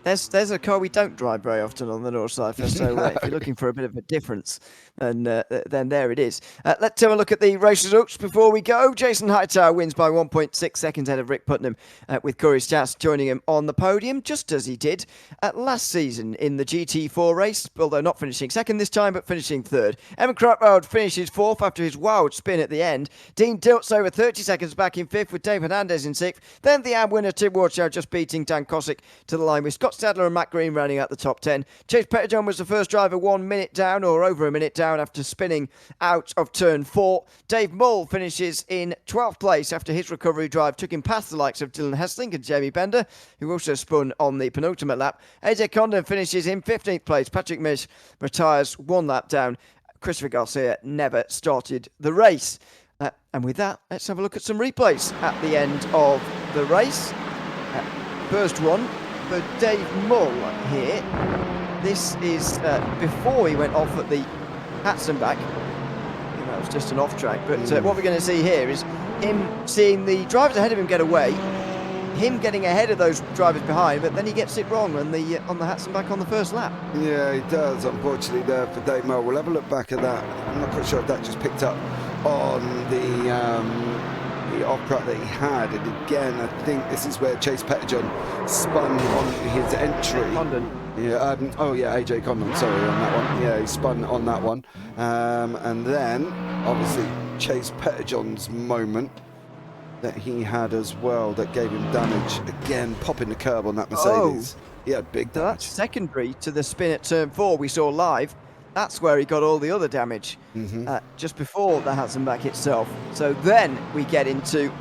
[SPEAKER 1] There's a car we don't drive very often on the North Side. So if you're looking for a bit of a difference, then there it is. Let's have a look at the race results before we go. Jason Hightower wins by 1.6 seconds ahead of Rick Putnam, with Corey Stats joining him on the podium, just as he did last season in the GT4 race, although not finishing second this time, but finishing third. Evan Crutwell finishes fourth after his wild spin at the end. Dean Diltz over 30 seconds back in fifth, with Dave Hernandez in sixth. Then the AM winner, Tim Warchow, just beating Dan Kosick to the line, with Scott Stadler and Matt Green running out the top 10. Chase Petterjohn was the first driver 1 minute down, or over a minute down, after spinning out of turn 4. Dave Mull finishes in 12th place after his recovery drive took him past the likes of Dylan Hesselink and Jamie Bender, who also spun on the penultimate lap. AJ Condon finishes in 15th place. Patrick Mish retires 1 lap down. Christopher Garcia never started the race. And with that, let's have a look at some replays at the end of the race. First one for Dave Mull here. This is before he went off at the Hatzenbach. I think that was just an off track. But what we're going to see here is him seeing the drivers ahead of him get away, him getting ahead of those drivers behind, but then he gets it wrong on the Hatzenbach on the first lap. Yeah,
[SPEAKER 2] he does, unfortunately, there for Dave Mull. We'll have a look back at that. I'm not quite sure if that just picked up on the off track that he had. And again, I think this is where Chase Petterjohn spun on his entry.
[SPEAKER 1] Condon.
[SPEAKER 2] Yeah, AJ Condon, sorry, on that one. Yeah, he spun on that one. And then, obviously, Chase Petterjohn's moment that he had as well that gave him damage. Again, popping the curb on that Mercedes. He had big damage.
[SPEAKER 1] So that's secondary to the spin at turn 4 we saw live. That's where he got all the other damage, just before the Hatzenbach itself. So then we get into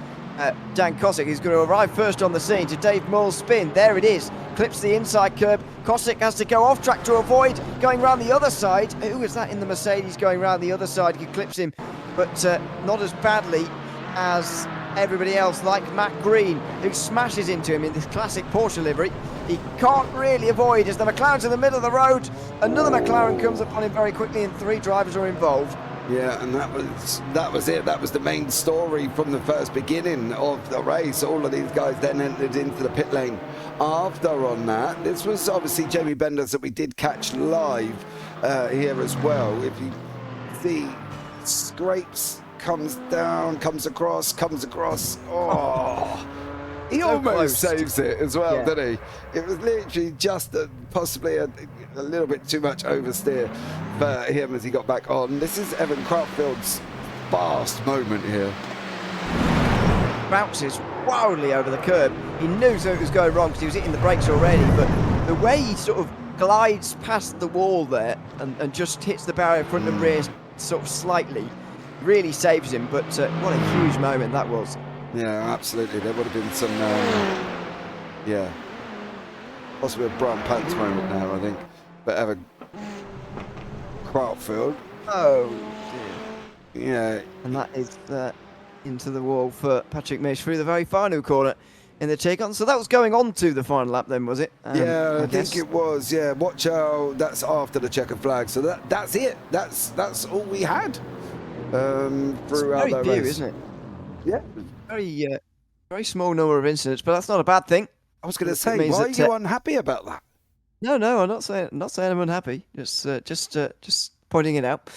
[SPEAKER 1] Dan Kosick, who's going to arrive first on the scene to Dave Mull's spin. There it is, clips the inside curb. Kosick has to go off track to avoid going round the other side. Who was that in the Mercedes going round the other side? He clips him, but not as badly as everybody else, like Matt Green, who smashes into him in this classic Porsche livery. He can't really avoid as the McLaren's in the middle of the road. Another McLaren comes upon him very quickly, and 3 drivers are involved.
[SPEAKER 2] Yeah, and that was it. That was the main story from the first beginning of the race. All of these guys then entered into the pit lane after on that. This was obviously Jamie Benders that we did catch live here as well. If you see, scrapes, comes down, comes across. Oh, He
[SPEAKER 1] So
[SPEAKER 2] almost
[SPEAKER 1] close.
[SPEAKER 2] saves it as well,
[SPEAKER 1] Yeah.
[SPEAKER 2] didn't he? It was literally just possibly a little bit too much oversteer for him as he got back on. This is Evan Craftfield's fast moment here.
[SPEAKER 1] Bounces wildly over the curb. He knew something was going wrong because he was hitting the brakes already, but the way he sort of glides past the wall there and just hits the barrier front and rear sort of slightly really saves him. But what a huge moment that was.
[SPEAKER 2] Yeah, absolutely. There would have been some, possibly a brown pants moment now, I think. But Evan Craftfield,
[SPEAKER 1] Oh dear.
[SPEAKER 2] yeah,
[SPEAKER 1] And that is into the wall for Patrick Mish through the very final corner in the take-on. So that was going on to the final lap then, was it?
[SPEAKER 2] yeah, I
[SPEAKER 1] guess.
[SPEAKER 2] think it was. Yeah, watch out. That's after the checkered flag. So that's it. That's all we had
[SPEAKER 1] It's
[SPEAKER 2] throughout
[SPEAKER 1] very
[SPEAKER 2] that
[SPEAKER 1] few,
[SPEAKER 2] race.
[SPEAKER 1] isn't it?
[SPEAKER 2] Yeah.
[SPEAKER 1] Very small number of incidents, but that's not a bad thing.
[SPEAKER 2] I was going to
[SPEAKER 1] It
[SPEAKER 2] say,
[SPEAKER 1] means
[SPEAKER 2] why are
[SPEAKER 1] that,
[SPEAKER 2] you unhappy about that?
[SPEAKER 1] No, I'm not saying I'm unhappy. Just pointing it out.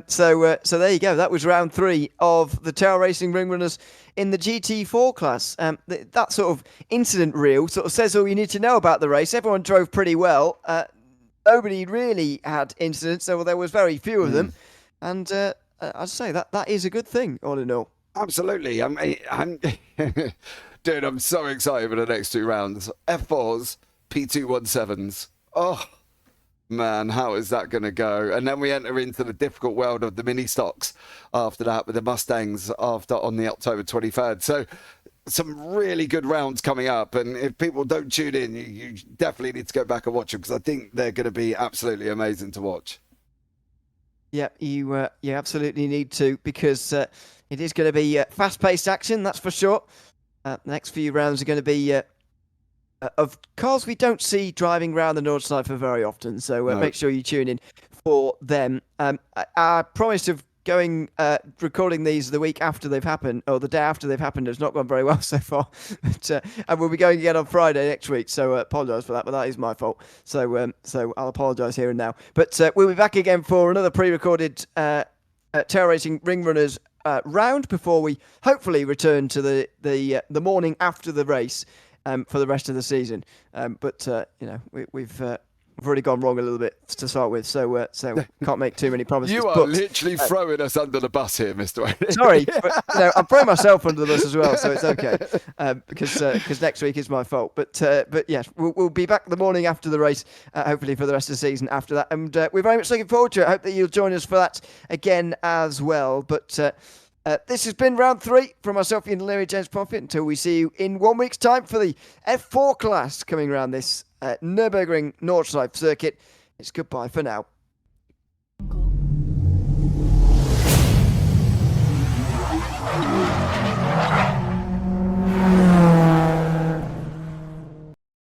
[SPEAKER 1] So there you go. That was round 3 of the Tvail Racing Ring Runners in the GT4 class. That sort of incident reel sort of says all you need to know about the race. Everyone drove pretty well. Nobody really had incidents, so there was very few of them. And I'd say that is a good thing, all in all.
[SPEAKER 2] Absolutely. I'm dude, I'm so excited for the next 2 rounds. F4s, P217s. Oh, man, how is that going to go? And then we enter into the difficult world of the mini stocks after that with the Mustangs on the October 23rd. So some really good rounds coming up. And if people don't tune in, you definitely need to go back and watch them because I think they're going to be absolutely amazing to watch.
[SPEAKER 1] Yeah, you absolutely need to because it is going to be fast-paced action, that's for sure. The next few rounds are going to be of cars we don't see driving around the North Side for very often, so
[SPEAKER 2] No.
[SPEAKER 1] make sure you tune in for them. I promised of recording these the week after they've happened, or the day after they've happened. It's not gone very well so far, but and we'll be going again on Friday next week. So apologise for that, but that is my fault. So I'll apologise here and now. But we'll be back again for another pre-recorded Tvail Racing Ring Runners round before we hopefully return to the morning after the race for the rest of the season. But we've already gone wrong a little bit to start with, so can't make too many promises.
[SPEAKER 2] You are
[SPEAKER 1] but,
[SPEAKER 2] literally throwing us under the bus here, Mr. Wayne.
[SPEAKER 1] sorry, but, I'm throwing myself under the bus as well, so it's okay because next week is my fault. But yes, we'll be back the morning after the race, hopefully for the rest of the season after that, and we're very much looking forward to it. I hope that you'll join us for that again as well. But this has been round 3 from myself and Larry James Parfitt. Until we see you in 1 week's time for the F4 class coming around this Nurburgring Northside circuit. It's goodbye for now.